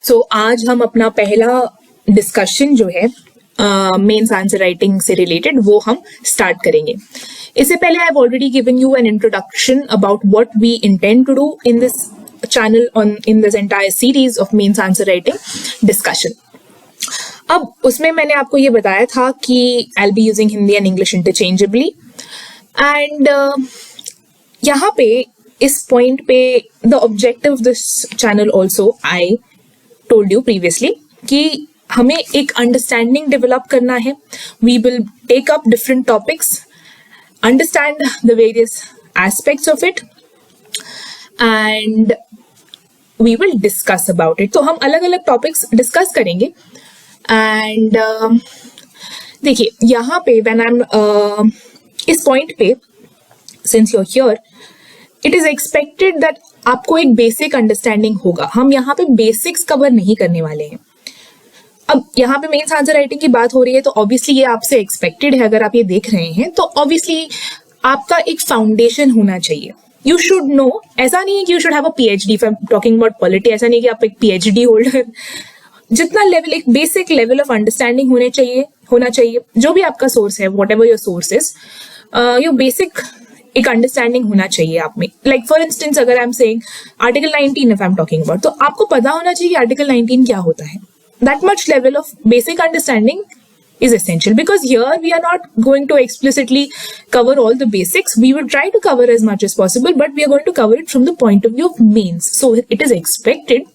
सो आज हम अपना पहला डिस्कशन जो है मेंस आंसर राइटिंग से रिलेटेड वो हम स्टार्ट करेंगे. इससे पहले I have already given you an introduction about what we intend to do in this channel in this entire series of mains answer writing discussion. अब उसमें मैंने आपको ये बताया था कि I'll be using Hindi and English interchangeably and यहाँ पे इस point पे the objective of this channel also I told you previously कि हमें एक understanding develop करना है. We will take up different topics, understand the various aspects of it and we will discuss about it. तो हम अलग अलग टॉपिक्स डिस्कस करेंगे एंड देखिए यहाँ पे व्हेन आई एम इस पॉइंट पे since you are here it is expected that आपको एक बेसिक अंडरस्टैंडिंग होगा. हम यहाँ पे बेसिक्स कवर नहीं करने वाले हैं. अब यहाँ पे मेंस आंसर राइटिंग की बात हो रही है तो ऑब्वियसली ये आपसे एक्सपेक्टेड है. अगर आप ये देख रहे हैं तो ऑब्वियसली आपका एक फाउंडेशन होना चाहिए. You should know, ऐसा नहीं है कि you should have a PhD. if I'm talking about polity, ऐसा नहीं है कि आप एक PhD होल्डर. जितना लेवल, एक बेसिक लेवल ऑफ अंडरस्टैंडिंग होना चाहिए जो भी आपका सोर्स है, what ever your source is, your basic एक अंडरस्टैंडिंग होना चाहिए आप में. लाइक फॉर इंस्टेंस अगर I am saying article 19 if I am talking about, तो आपको पता होना चाहिए आर्टिकल 19 क्या होता है. That much level of basic understanding is essential because here we are not going to explicitly cover all the basics. We will try to cover as much as possible, but we are going to cover it from the point of view of mains. So it is expected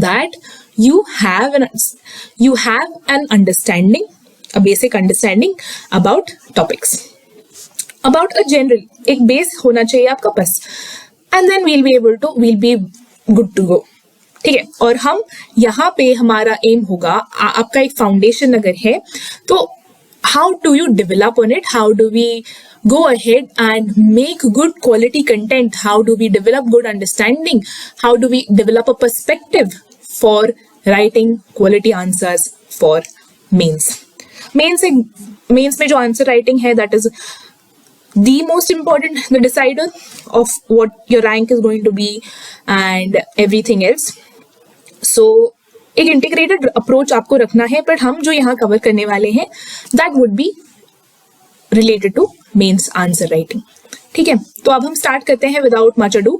that you have an understanding, a basic understanding about topics, about a general, एक base होना चाहिए आपका बस, and then we'll be good to go. ठीक है. और हम यहाँ पे हमारा एम होगा, आपका एक फाउंडेशन अगर है तो how do you develop on it, how do we go ahead and make good quality content, how do we develop good understanding, how do we develop a perspective for writing quality answers for mains. Mains में जो answer writing है that is the most important, the decider of what your rank is going to be and everything else. So एक integrated approach आपको रखना है, but हम जो यहाँ cover करने वाले हैं that would be related to mains answer writing. ठीक है. तो अब हम स्टार्ट करते हैं without much ado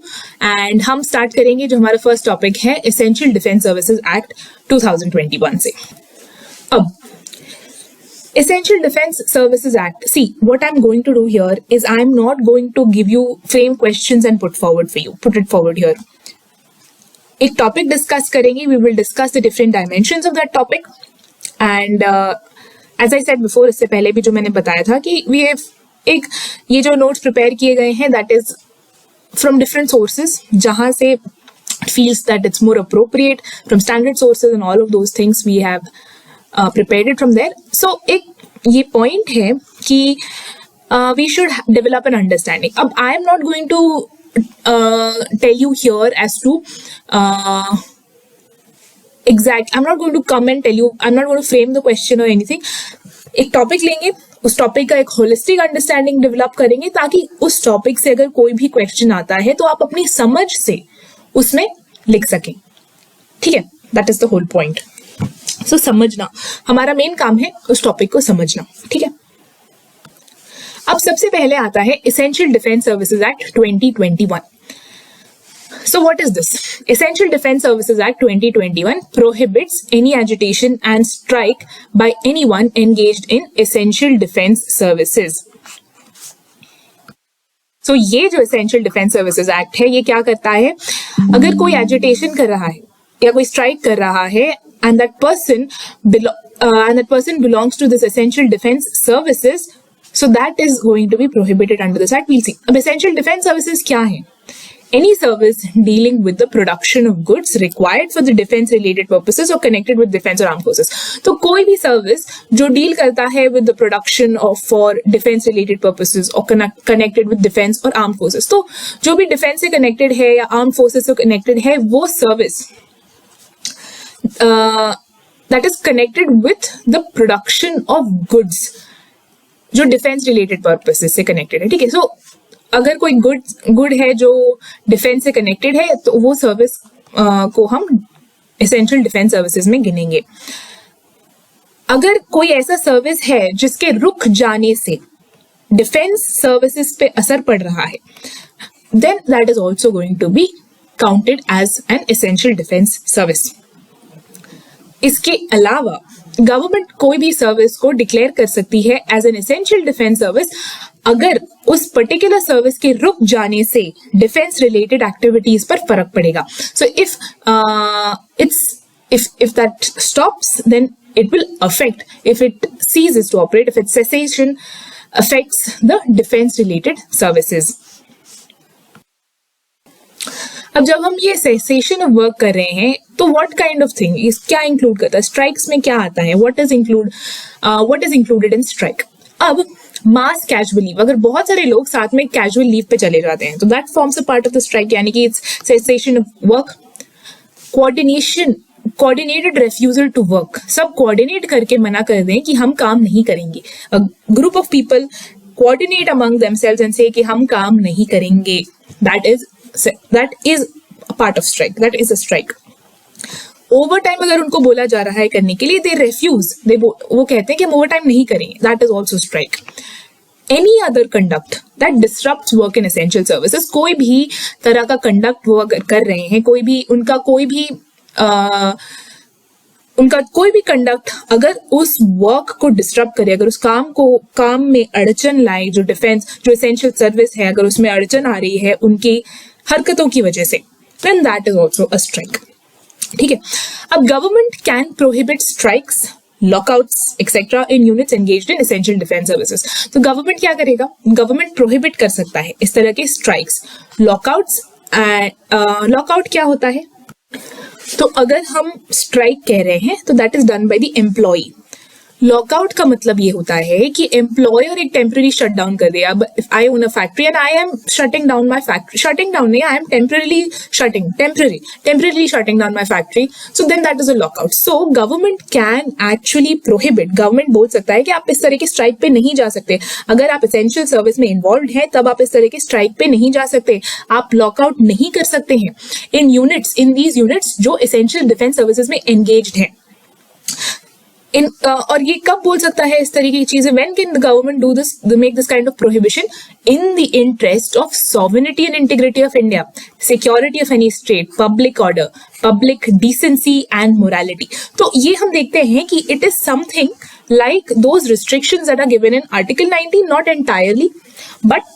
and हम स्टार्ट करेंगे जो हमारा फर्स्ट टॉपिक है Essential Defense Services Act 2021 से. अब Essential Defense Services Act. See, what I'm going to do here is I'm not going to give you frame questions and put it forward here. एक topic discuss करेंगे. We will discuss the different dimensions of that topic. And as I said before, इससे पहले भी जो मैंने बताया था कि we have ये जो notes prepare किए गए हैं that is from different sources, जहाँ से feels that it's more appropriate, from standard sources and all of those things we have prepared it from there. So एक ये point है कि we should develop an understanding. अब I am not going to tell you here as to I'm not going to come and tell you, I'm not going to frame the question or anything. एक topic लेंगे, उस topic का एक holistic understanding develop करेंगे ताकि उस topic से अगर कोई भी question आता है तो आप अपनी समझ से उसमें लिख सकें. ठीक है. That is the whole point. So, समझना हमारा मेन काम है, उस टॉपिक को समझना. ठीक है. अब सबसे पहले आता है Essential Defense Services Act 2021. So what is this? Essential Defense Services Act 2021 prohibits any agitation and strike by anyone engaged in essential defense services. So ये जो Essential Defense Services Act है ये क्या करता है, अगर कोई एजिटेशन कर रहा है या कोई स्ट्राइक कर रहा है and that person belongs to this essential defense services, so that is going to be prohibited under this act. We'll see. अब essential defense services क्या है? Any service dealing with the production of goods required for the defense related purposes or connected with defense or armed forces. तो कोई भी service जो deal करता है with the production of for defense related purposes or connected with defense or armed forces. तो जो भी defense से connected है या armed forces से connected है वो service that is connected with the production of goods जो डिफेंस रिलेटेड पर्पसेस से कनेक्टेड है. ठीक है. सो अगर कोई गुड है जो डिफेंस से कनेक्टेड है तो वो सर्विस को हम एसेंशियल डिफेंस सर्विसेज में गिनेंगे। अगर कोई ऐसा सर्विस है जिसके रुक जाने से डिफेंस सर्विसेज पे असर पड़ रहा है, then that is also going to be counted as an essential defense service. इसके अलावा गवर्नमेंट कोई भी सर्विस को डिक्लेयर कर सकती है as an essential defence service अगर उस पर्टिकुलर सर्विस के रुक जाने से डिफेंस रिलेटेड एक्टिविटीज पर फर्क पड़ेगा। सो if that stops, then it will affect, if it ceases to operate, if its cessation affects the defense related services. अब जब हम ये सेसेशन ऑफ वर्क कर रहे हैं तो व्हाट काइंड ऑफ थिंग इस क्या इंक्लूड करता है, स्ट्राइक्स में क्या आता है, what is included in strike. अब मास कैजुअल लीव, अगर बहुत सारे लोग साथ में कैजुअल लीव पे चले जाते हैं तो that forms a part of the strike, यानी कि it's cessation of work. Coordinated refusal to work, सब कोऑर्डिनेट करके मना कर दें कि हम काम नहीं करेंगे। A group of people coordinate among themselves and say कि हम काम नहीं करेंगे, that is a part of strike, that is a strike. Over time अगर उनको बोला जा रहा है करने के लिए, they refuse, वो कहते हैं कि हम ओवर टाइम नहीं करेंगे, that is also strike. Any other conduct that disrupts work in essential services, कोई भी तरह का कंडक्ट वो अगर कर रहे हैं, उनका कोई भी कंडक्ट अगर उस वर्क को डिस्टर्ब करे, अगर उस काम में अड़चन लाए, जो एसेंशियल सर्विस है अगर उसमें अड़चन आ रही है उनकी हरकतों की वजह से, then that is also a strike. ठीक है। अब government can prohibit strikes, lockouts etcetera in units engaged in essential defence services. तो गवर्नमेंट क्या करेगा, गवर्नमेंट प्रोहिबिट कर सकता है इस तरह के स्ट्राइक्स, लॉकआउट्स। लॉकआउट क्या होता है, तो अगर हम स्ट्राइक कह रहे हैं तो that is done by the employee. Lockout का मतलब ये होता है कि एम्प्लॉयर एक टेम्पररी शट डाउन कर दे। अब if I own a factory and I am shutting down my factory, shutting down नहीं, I am temporarily shutting down my factory, so then that is a lockout. So government can actually prohibit, government बोल सकता है कि आप इस तरह की strike पे नहीं जा सकते। अगर आप एसेंशियल सर्विस में इन्वॉल्व हैं तब आप इस तरह की स्ट्राइक पे नहीं जा सकते, आप लॉकआउट नहीं कर सकते हैं इन दीज यूनिट्स जो एसेंशियल डिफेंस सर्विसेज में एंगेज्ड हैं। और ये कब बोल सकता है इस तरीके की चीजें, when can the government do this, make this kind of prohibition? In the interest of sovereignty and integrity of India, security of any state, public order, public decency and morality. तो ये हम देखते हैं कि it is something like those restrictions that are given in Article 19, not entirely, but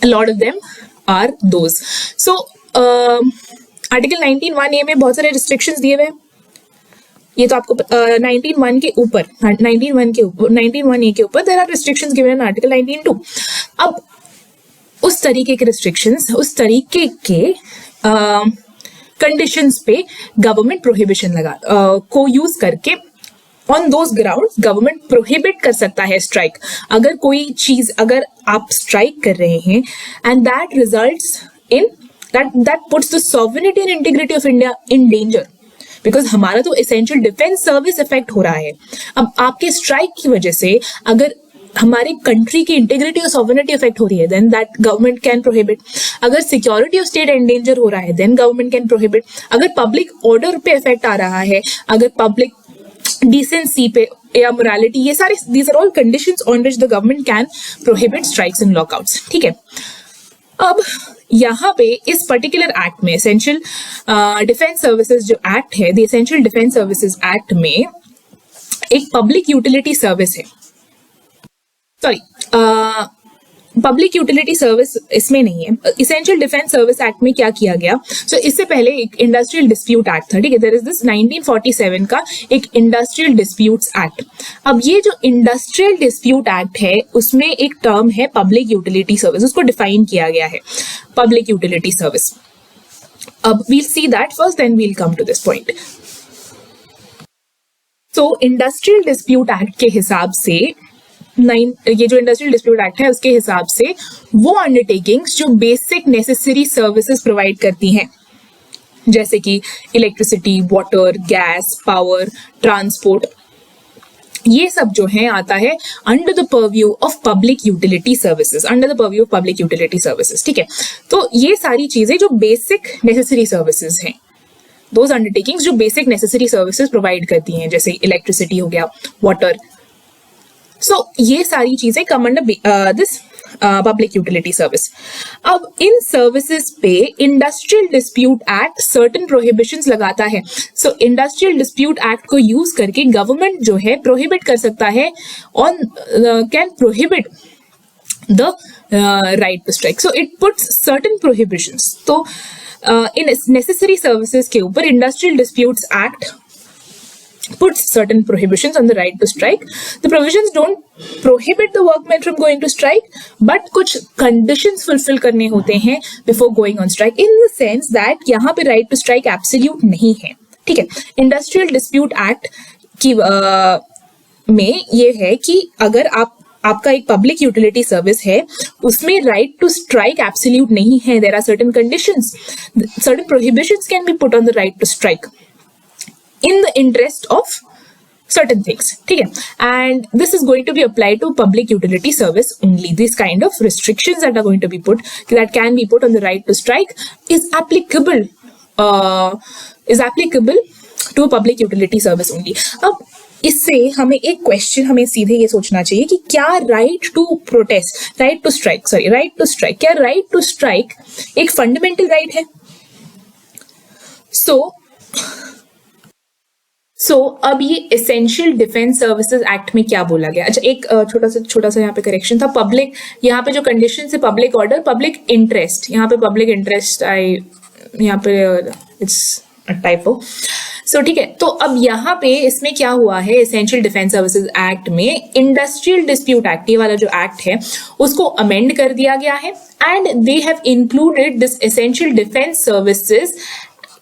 a lot of them are those. So Article 19(1)(a) में बहुत सारे restrictions दिए हुए हैं। ये तो आपको 19(1) के ऊपर 19(1)(a) के ऊपर there are restrictions given in article 19(2). अब उस तरीके के रिस्ट्रिक्शंस, उस तरीके के कंडीशंस पे गवर्नमेंट प्रोहिबिशन को यूज करके on those grounds government prohibit कर सकता है स्ट्राइक। अगर आप स्ट्राइक कर रहे हैं and that results in that puts the sovereignty and integrity of India in danger, because हमारा तो एसेंशियल डिफेंस सर्विस इफेक्ट हो रहा है। अब आपके स्ट्राइक की वजह से अगर हमारे कंट्री की इंटीग्रिटी और सॉवरेनिटी इफेक्ट हो रही है, then that government can prohibit. अगर सिक्योरिटी ऑफ स्टेट एंडेंजर हो रहा है, देन गवर्नमेंट कैन प्रोहिबिट। अगर पब्लिक ऑर्डर पे इफेक्ट आ रहा है, अगर पब्लिक डिसेंसी पे या मोरालिटी, ये सारे these are all conditions on which the government can prohibit strikes and lockouts. ठीक है। अब यहाँ पे इस पर्टिकुलर एक्ट में एसेंशियल डिफेंस सर्विसेज जो एक्ट है, the essential defence services act में एक पब्लिक यूटिलिटी सर्विस है, सॉरी पब्लिक यूटिलिटी सर्विस इसमें नहीं है। एसेंशियल डिफेंस सर्विस एक्ट में क्या किया गया, सो इससे पहले एक इंडस्ट्रियल डिस्प्यूट एक्ट था। ठीक है, देयर इज दिस 1947 का एक इंडस्ट्रियल डिस्प्यूट्स एक्ट। अब ये जो इंडस्ट्रियल डिस्प्यूट एक्ट है उसमें एक टर्म है पब्लिक यूटिलिटी सर्विस, उसको डिफाइन किया गया है पब्लिक यूटिलिटी सर्विस। अब we'll see that first, then we'll come to this point. So industrial dispute act के हिसाब से ये जो इंडस्ट्रियल डिस्प्यूट एक्ट है उसके हिसाब से वो अंडरटेकिंग्स जो बेसिक नेसेसरी सर्विसेज प्रोवाइड करती हैं, जैसे कि electricity, water, gas, power, transport, ये सब जो है आता है under the purview of public utility services, under the purview of public utility services. ठीक है, तो ये सारी चीजें जो बेसिक नेसेसरी सर्विसेज हैं दोज अंडरटेकिंग्स जो बेसिक नेसेसरी सर्विसेज प्रोवाइड करती हैं, जैसे इलेक्ट्रिसिटी हो गया, वाटर. सो ये सारी चीजें come under this public utility service. अब इन सर्विसेज पे industrial dispute act certain prohibitions लगाता है. सो इंडस्ट्रियल डिस्प्यूट एक्ट को यूज करके गवर्नमेंट जो है प्रोहिबिट कर सकता है on can prohibit the right to strike. So it puts certain prohibitions. तो इन नेसेसरी सर्विसेज के ऊपर industrial disputes act puts certain prohibitions on the right to strike. The provisions don't prohibit the workmen from going to strike, but कुछ conditions fulfill करने होते हैं before going on strike, in the sense that यहाँ पे right to strike absolute नहीं है. ठीक है. Industrial Dispute Act की में ये है कि अगर आपका एक पब्लिक यूटिलिटी सर्विस है, उसमें राइट टू स्ट्राइक एब्सोल्यूट नहीं है. There are certain conditions, certain prohibitions can be put on the right to strike in the interest of certain things. ठीक है. And this is going to be applied to public utility service only. These kind of restrictions that are going to be put, that can be put on the right to strike, is applicable to a public utility service only. अब इससे हमें एक question हमें सीधे ये सोचना चाहिए कि क्या right to protest, right to strike, क्या राइट टू स्ट्राइक एक फंडामेंटल राइट है? सो अब ये एसेंशियल डिफेंस सर्विसेज एक्ट में क्या बोला गया? अच्छा, एक छोटा सा यहाँ पे करेक्शन था. पब्लिक, यहाँ पे जो कंडीशन है पब्लिक ऑर्डर, पब्लिक इंटरेस्ट, यहाँ पे पब्लिक इंटरेस्ट यहाँ पे इट्स टाइपो. सो ठीक है. तो अब यहाँ पे इसमें क्या हुआ है, एसेंशियल डिफेंस सर्विसेज एक्ट में इंडस्ट्रियल डिस्प्यूट एक्ट, ये वाला जो एक्ट है उसको अमेंड कर दिया गया है. And they have included this essential defence services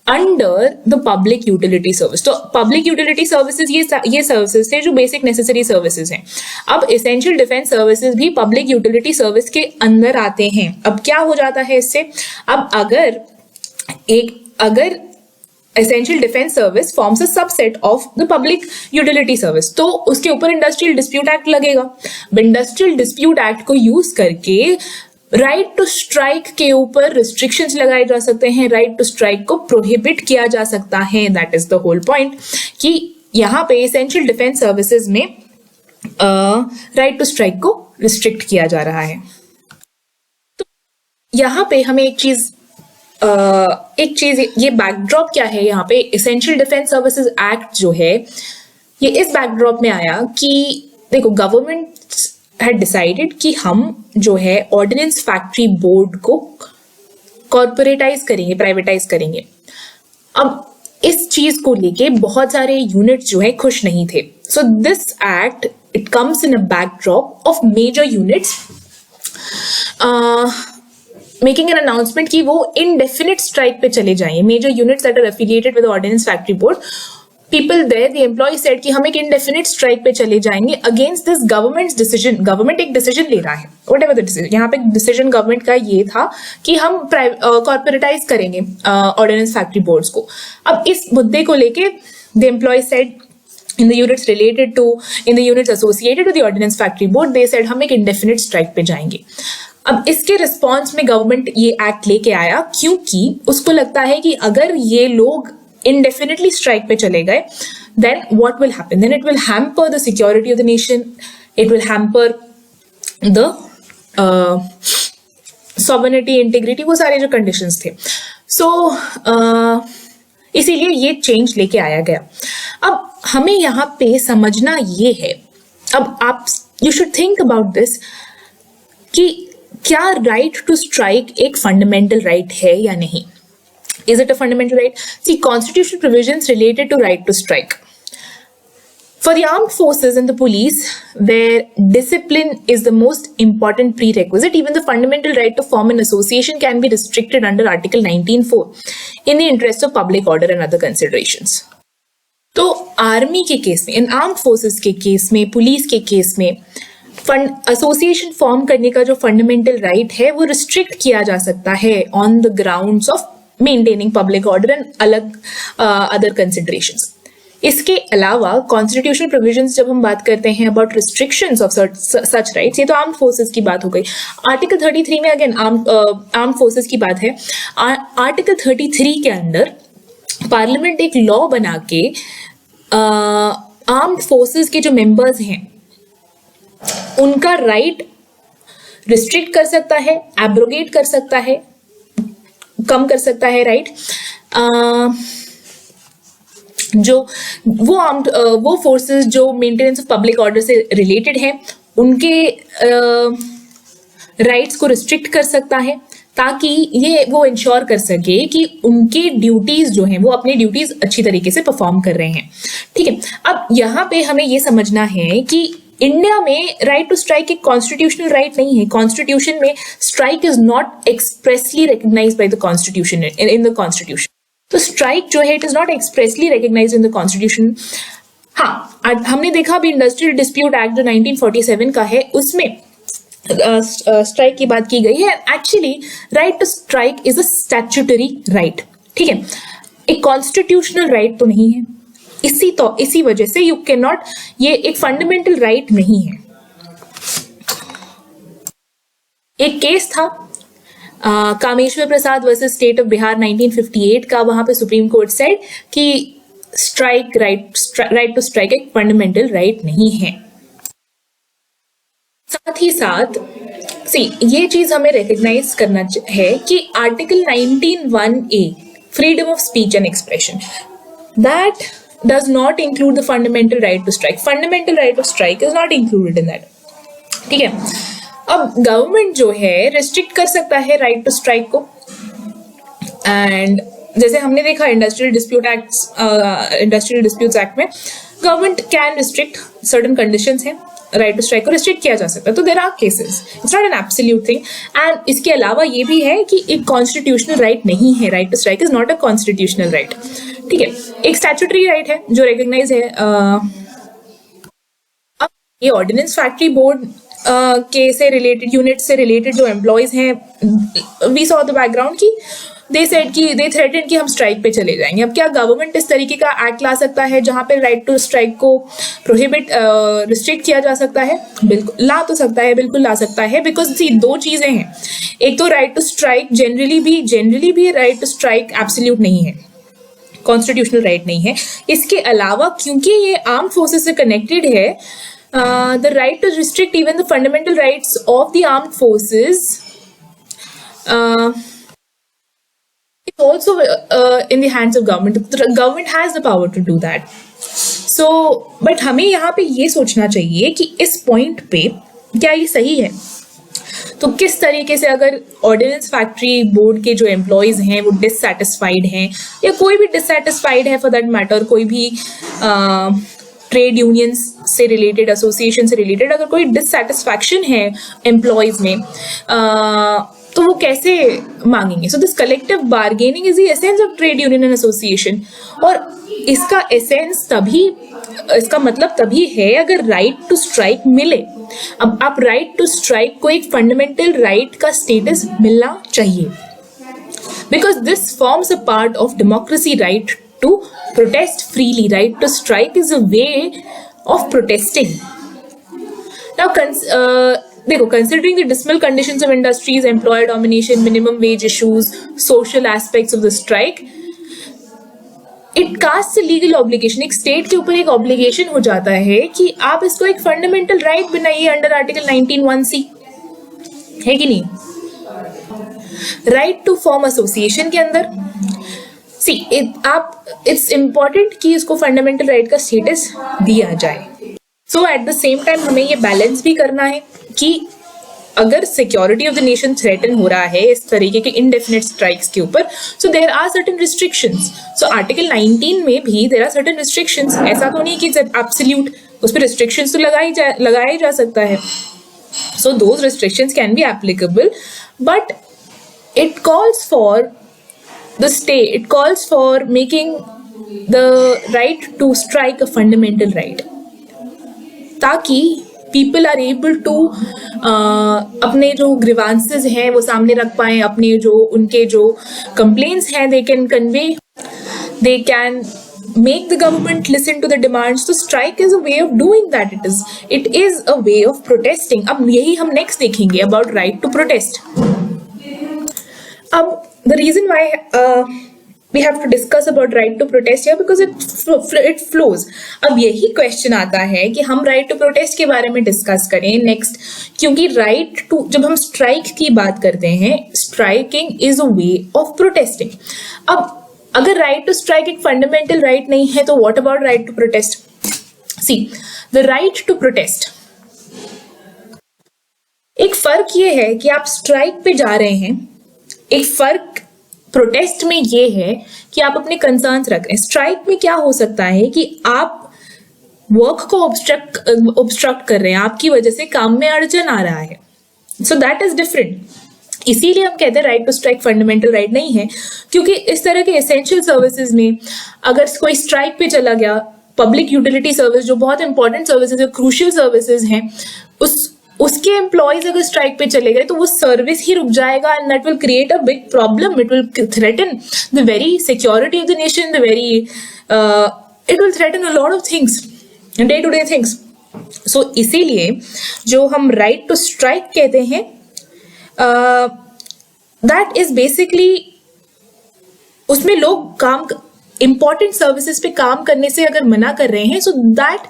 under the public utility service. तो पब्लिक यूटिलिटी सर्विसेज ये सर्विसेज थे जो बेसिक नेसेसरी सर्विसेज हैं. अब एसेंशियल डिफेंस सर्विसेज भी पब्लिक यूटिलिटी सर्विस के अंदर आते हैं. अब क्या हो जाता है इससे, अब अगर essential defence service forms a subset of the public utility service, तो उसके ऊपर इंडस्ट्रियल डिस्प्यूट एक्ट लगेगा. इंडस्ट्रियल डिस्प्यूट एक्ट को यूज करके राइट टू स्ट्राइक के ऊपर रिस्ट्रिक्शंस लगाए जा सकते हैं, राइट टू स्ट्राइक को प्रोहिबिट किया जा सकता है. That is the whole point कि यहाँ पे एसेंशियल डिफेंस सर्विसेज में राइट टू स्ट्राइक को रिस्ट्रिक्ट किया जा रहा है. तो यहाँ पे हमें एक चीज ये बैकड्रॉप क्या है, यहाँ पे एसेंशियल डिफेंस सर्विसेज एक्ट जो है ये इस बैकड्रॉप में आया कि देखो, गवर्नमेंट had decided कि हम जो है ऑर्डिनेंस फैक्ट्री बोर्ड को कॉर्पोरेटाइज करेंगे, प्राइवेटाइज करेंगे. अब इस चीज को लेके बहुत सारे यूनिट्स जो है खुश नहीं थे. So this act it comes in a backdrop of major units making an announcement कि वो इनडेफिनिट स्ट्राइक पे चले जाएंगे. Major units that are affiliated with ordnance factory board, people there, the employee said कि हम एक indefinite strike पे चले जाएंगे against this government's decision. Government एक डिसीजन ले रहा है, whatever the decision. यहाँ पे डिसीजन गवर्नमेंट का ये था कि हम कॉर्पोरेटाइज करेंगे ऑर्डिनेंस फैक्ट्री बोर्ड्स को. अब इस मुद्दे को लेके the employee said in the units associated with the ordnance factory board, they said हम एक indefinite strike पे जाएंगे. अब इसके रिस्पॉन्स में गवर्नमेंट ये एक्ट लेके आया क्योंकि उसको लगता है कि अगर ये लोग indefinitely strike पे चले गए, then what will happen? Then it will hamper the security of the nation. It will hamper the sovereignty, integrity, वो सारे जो conditions थे. So इसीलिए ये change लेके आया गया. अब हमें यहाँ पे समझना ये है, अब आप you should think about this कि क्या right to strike एक fundamental right है या नहीं? Is it a fundamental right? See, constitutional provisions related to right to strike. For the armed forces and the police, where discipline is the most important prerequisite, even the fundamental right to form an association can be restricted under Article 19(4) in the interest of public order and other considerations. तो army के case में, इन armed forces के case में, police के case में association form करने का जो फंडामेंटल राइट है वो रिस्ट्रिक्ट किया जा सकता है on the grounds of maintaining public order and अलग अदर कंसिडरेशंस. इसके अलावा कॉन्स्टिट्यूशनल प्रोविजंस जब हम बात करते हैं about restrictions of such rights, ये तो आर्म्ड फोर्सेस की बात हो गई. आर्टिकल 33 में अगेन आर्म्ड फोर्सेस की बात है. आर्टिकल 33 के अंदर पार्लियामेंट एक लॉ बना के आर्म्ड फोर्सेस के जो मेंबर्स हैं उनका राइट रिस्ट्रिक्ट कर सकता है, एब्रोगेट कर सकता है, कम कर सकता है राइट। जो वो फोर्सेस जो मेंटेनेंस ऑफ पब्लिक ऑर्डर से रिलेटेड है उनके राइट्स को रिस्ट्रिक्ट कर सकता है, ताकि ये वो इंश्योर कर सके कि उनके ड्यूटीज जो हैं वो अपनी ड्यूटीज अच्छी तरीके से परफॉर्म कर रहे हैं। ठीक है, अब यहाँ पे हमें ये समझना है कि इंडिया में राइट टू स्ट्राइक एक कॉन्स्टिट्यूशनल राइट नहीं है। कॉन्स्टिट्यूशन में strike is not expressly recognised by the constitution in the constitution. तो स्ट्राइक जो है it is not expressly recognised in the constitution. हाँ, हमने देखा अभी इंडस्ट्रियल डिस्प्यूट एक्ट जो 1947 का है उसमें स्ट्राइक की बात की गई है। Actually right to strike is a statutory right. ठीक है, एक कॉन्स्टिट्यूशनल राइट तो नहीं है, इसी वजह से यू कैन नॉट, ये एक फंडामेंटल राइट नहीं है। एक केस था Kameshwar Prasad versus state of Bihar 1958 का, वहां पे सुप्रीम कोर्ट सेड कि स्ट्राइक राइट टू स्ट्राइक एक फंडामेंटल राइट नहीं है। साथ ही साथ ये चीज हमें रिकॉग्नाइज करना है कि article 19(1)(a freedom of speech and expression that does not include the fundamental right to strike. Fundamental right to strike is not included in that. ठीक है, अब गवर्नमेंट जो है रिस्ट्रिक्ट कर सकता है राइट टू स्ट्राइक को, एंड जैसे हमने देखा इंडस्ट्रियल डिस्प्यूट्स एक्ट में government can restrict, certain conditions हैं, राइट टू स्ट्राइक को रिस्ट्रिक्ट किया जा सकता है। तो there are cases, it's not an absolute thing. And इसके अलावा ये भी है कि एक कॉन्स्टिट्यूशनल राइट नहीं है, right to strike is not a constitutional right. ठीक है, एक स्टैट्यूटरी राइट है जो रिकॉग्नाइज है। अब ये ऑर्डिनेंस फैक्ट्री बोर्ड के से रिलेटेड, यूनिट से रिलेटेड जो एम्प्लॉयज हैं, वी सॉ द बैकग्राउंड की दे थ्रेटेंड कि हम स्ट्राइक पे चले जाएंगे। अब क्या गवर्नमेंट इस तरीके का एक्ट ला सकता है जहां पे राइट टू स्ट्राइक को प्रोहिबिट रिस्ट्रिक्ट किया जा सकता है? बिल्कुल ला तो सकता है, बिल्कुल ला सकता है, बिकॉज दो चीजें हैं। एक तो राइट टू स्ट्राइक जनरली भी राइट टू स्ट्राइक एब्सोल्यूट नहीं है, कॉन्स्टिट्यूशनल राइट नहीं है। इसके अलावा क्योंकि ये आर्म्ड फोर्सेस से कनेक्टेड है, the right to restrict even the fundamental rights of the armed forces it's also in the hands of government. The government has the power to do that. So, but हमें यहाँ पे ये सोचना चाहिए कि इस पॉइंट पे क्या ये सही है? तो किस तरीके से अगर ऑर्डिनेंस फैक्ट्री बोर्ड के जो एम्प्लॉयज हैं वो डिससेटिस्फाइड हैं, या कोई भी डिससेटिस्फाइड है फॉर दैट मैटर, कोई भी ट्रेड यूनियंस से रिलेटेड, एसोसिएशन से रिलेटेड अगर कोई डिससेटिस्फैक्शन है एम्प्लॉयज में, तो वो कैसे मांगेंगे? So this collective bargaining is the essence of trade union and association. और इसका एसेंस तभी, इसका मतलब तभी है अगर राइट टू स्ट्राइक मिले। अब आप राइट टू स्ट्राइक को एक फंडामेंटल राइट का स्टेटस मिलना चाहिए, because this forms a part of democracy. Right to protest freely, right to strike is a way of protesting. Now देखो, considering the dismal conditions of industries, employer domination, minimum wage issues, social aspects of the strike, it casts a legal obligation. एक state के ऊपर एक obligation हो जाता है कि आप इसको एक फंडामेंटल राइट बनाइए अंडर आर्टिकल 19(1)(c, है कि नहीं? राइट टू फॉर्म एसोसिएशन के अंदर इट्स इंपॉर्टेंट कि इसको फंडामेंटल राइट का स्टेटस दिया जाए। सो एट द सेम टाइम हमें ये बैलेंस भी करना है कि अगर security of the nation threaten हो रहा है इस तरीके के इनडेफिनेट स्ट्राइक्स के ऊपर, so there are certain restrictions. So article 19 में भी देयर आर सर्टेन रिस्ट्रिक्शंस। ऐसा तो नहीं कि एब्सोल्यूट, उस पर रिस्ट्रिक्शंस तो लगाया जा सकता है। So those restrictions can be applicable, but it calls for the state, it calls for making the right to strike a fundamental right, ताकि पीपल आर एबल टू अपने जो ग्रीवांसेस हैं वो सामने रख पाएं, अपने जो उनके जो कंप्लेंट्स हैं they can convey, they can make the government listen to the demands. So strike is a way of doing that. It is a way of protesting. अब यही हम next देखेंगे about right to protest. अब the reason why we have to discuss about right to protest here because it flows. अब यही question आता है कि हम right to protest के बारे में डिस्कस करें नेक्स्ट, क्योंकि right to, जब हम स्ट्राइक की बात करते हैं, striking is a way of protesting. अब अगर right to strike एक फंडामेंटल right नहीं है तो what about right to protest? See, the right to protest, एक फर्क ये है कि आप स्ट्राइक पे जा रहे हैं, एक फर्क प्रोटेस्ट में ये है कि आप अपने कंसर्न्स रख रहे हैं. स्ट्राइक में क्या हो सकता है कि आप वर्क को ऑब्स्ट्रक्ट कर रहे हैं, आपकी वजह से काम में अड़चन आ रहा है. So that is different. इसीलिए हम कहते हैं right to strike fundamental right नहीं है, क्योंकि इस तरह के एसेंशियल सर्विसेज में अगर कोई स्ट्राइक पे चला गया, पब्लिक यूटिलिटी सर्विस जो बहुत इंपॉर्टेंट सर्विसेज है, क्रूशियल सर्विसेज हैं, उसके एम्प्लॉयज अगर स्ट्राइक पे चले गए तो वो सर्विस ही रुक जाएगा and that will create a big problem. It will threaten the very security of the nation, the very it will threaten a lot of things, day to day things. So इसीलिए जो हम right to strike कहते हैं, that is basically, उसमें लोग काम important services पे काम करने से अगर मना कर रहे हैं, so that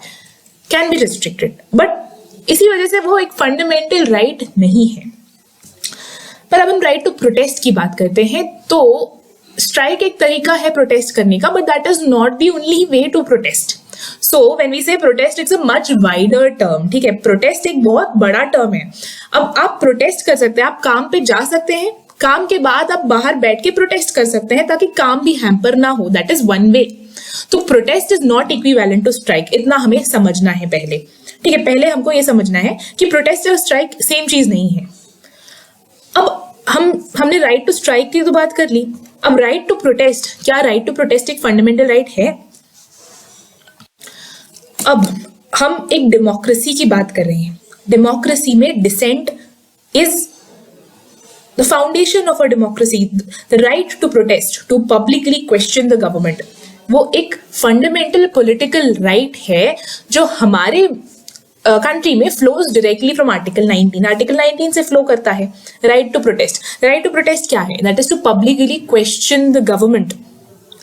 can be restricted. But इसी वजह से वो एक फंडामेंटल राइट नहीं है. पर अब हम राइट टू प्रोटेस्ट की बात करते हैं, तो स्ट्राइक एक तरीका है प्रोटेस्ट करने का, but that is not the only way to protest. So when we say protest, it's a much wider term. ठीक है, प्रोटेस्ट एक बहुत बड़ा टर्म है. अब आप प्रोटेस्ट कर सकते हैं, आप काम पे जा सकते हैं, काम के बाद आप बाहर बैठ के प्रोटेस्ट कर सकते हैं ताकि काम भी हैम्पर ना हो. That is one way. तो protest is not equivalent to strike, इतना हमें समझना है पहले. ठीक है, पहले हमको ये समझना है कि प्रोटेस्ट और स्ट्राइक सेम चीज नहीं है. अब हमने राइट टू स्ट्राइक की तो बात कर ली. अब राइट टू प्रोटेस्ट, क्या राइट टू प्रोटेस्ट एक फंडामेंटल राइट है? अब हम एक डेमोक्रेसी की बात कर रहे हैं. डेमोक्रेसी में dissent is the foundation of a democracy. The right to protest, to publicly question the government, वो एक फंडामेंटल पॉलिटिकल राइट है जो हमारे कंट्री में flows directly from article 19. Article 19 से फ्लो करता है right to protest. Right to protest क्या है? That is to publicly question the government.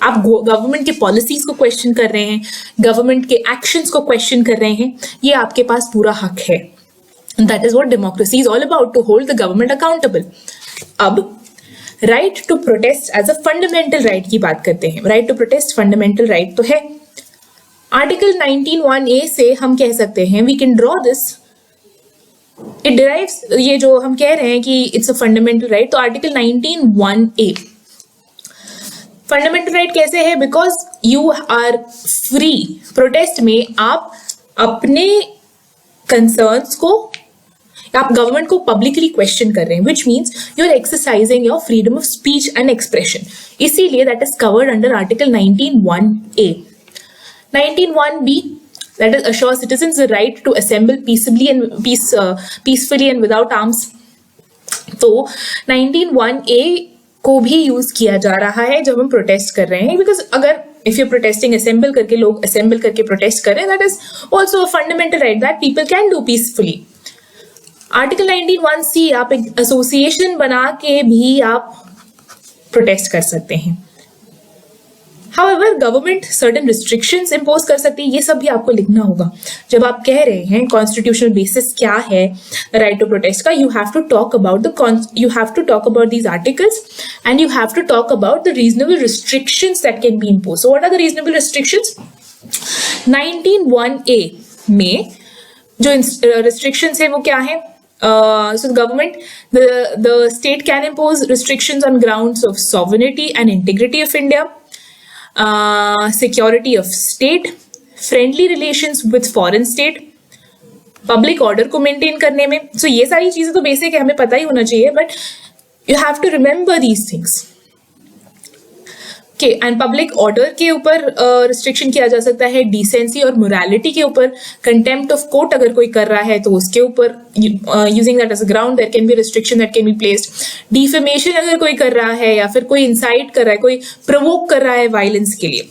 आप गवर्नमेंट के पॉलिसीज को क्वेश्चन कर रहे हैं, गवर्नमेंट के एक्शंस को क्वेश्चन कर रहे हैं, ये आपके पास पूरा हक है. That is what democracy is all about, to hold the government accountable. अब right to protest as a fundamental right की बात करते हैं. Right to protest fundamental right तो है. आर्टिकल 19(1)(a) से हम कह सकते हैं, we can draw this, it derives, ये जो हम कह रहे हैं कि इट्स अ फंडामेंटल राइट, तो आर्टिकल 19(1)(a) फंडामेंटल राइट कैसे है? Because you are free. Protest में आप अपने कंसर्न्स को, आप गवर्नमेंट को पब्लिकली क्वेश्चन कर रहे हैं, which means you are exercising your freedom of speech and expression. इसीलिए that is covered under article 19(1)(a). 19(1)(b), that is assure citizens the right to assemble peacefully and without arms. तो 19(1)(a) को भी use किया जा रहा है जब हम प्रोटेस्ट कर रहे हैं, बिकॉज अगर इफ यू प्रोटेस्टिंग, असेंबल करके, लोग असेंबल करके प्रोटेस्ट कर रहे हैं, that is also a fundamental right that people can do peacefully. Article 19(1)(c), आप एक एसोसिएशन बना के भी आप प्रोटेस्ट कर सकते हैं. However, government certain restrictions impose कर सकती है. ये सब भी आपको लिखना होगा जब आप कह रहे हैं कॉन्स्टिट्यूशनल बेसिस क्या है राइट टू प्रोटेस्ट का. You have to talk about these articles and you have to talk about the reasonable restrictions that can be imposed. So what are the reasonable restrictions? 19(1)(a) में जो restrictions है वो क्या है? So the government, the state can impose restrictions on grounds of sovereignty and integrity of India, security of state, friendly relations with foreign state, public order को maintain करने में. So ये सारी चीजें तो बेसिक है, हमें पता ही होना चाहिए, but you have to remember these things. Okay, and public order के ऊपर restriction किया जा सकता है, decency और morality के ऊपर, contempt of court अगर कोई कर रहा है तो उसके ऊपर using that as a ground there can be restriction that can be placed. defamation अगर कोई कर रहा है या फिर कोई incite कर रहा है, कोई provoke कर रहा है violence के लिए.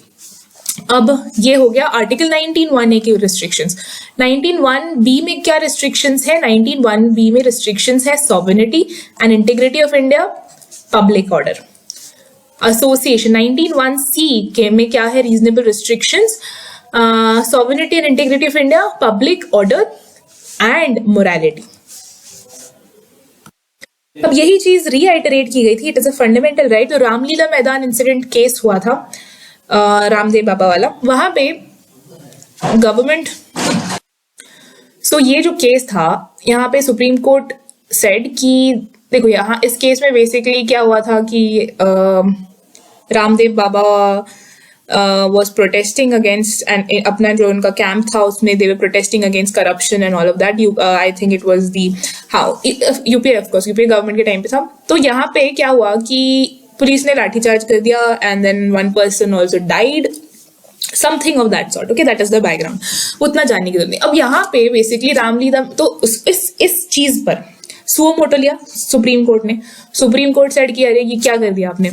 अब ये हो गया आर्टिकल 19(1)(a) की restrictions. 19(1)(b) में क्या restrictions है? 19(1)(b) में restrictions है sovereignty and integrity of India, public order. Association 19(1)(c) के में क्या है? Reasonable restrictions, sovereignty and integrity of India, public order and morality. अब यही चीज रीआइटरेट की गई थी, it is a fundamental right. तो रामलीला मैदान इंसिडेंट केस हुआ था रामदेव बाबा वाला, वहां पे गवर्नमेंट, सो ये जो केस था यहाँ पे सुप्रीम कोर्ट सेड कि देखो यहाँ इस केस में बेसिकली क्या हुआ था कि Ramdev Baba was protesting against, and अपना जो उनका कैंप था उसमें they were protesting against corruption and all of that. I think it was the UPA, of course UPA government के टाइम पे था। तो यहाँ पे क्या हुआ कि पुलिस ने लाठीचार्ज कर दिया and then one person also died, something of that sort. Okay, that is the background. उतना जानने की जरूरत नहीं। अब यहाँ पे बेसिकली रामलीला, तो इस चीज पर सुओ मोटो लिया सुप्रीम कोर्ट ने। सुप्रीम कोर्ट सेड कि अरे ये क्या कर दिया आपने,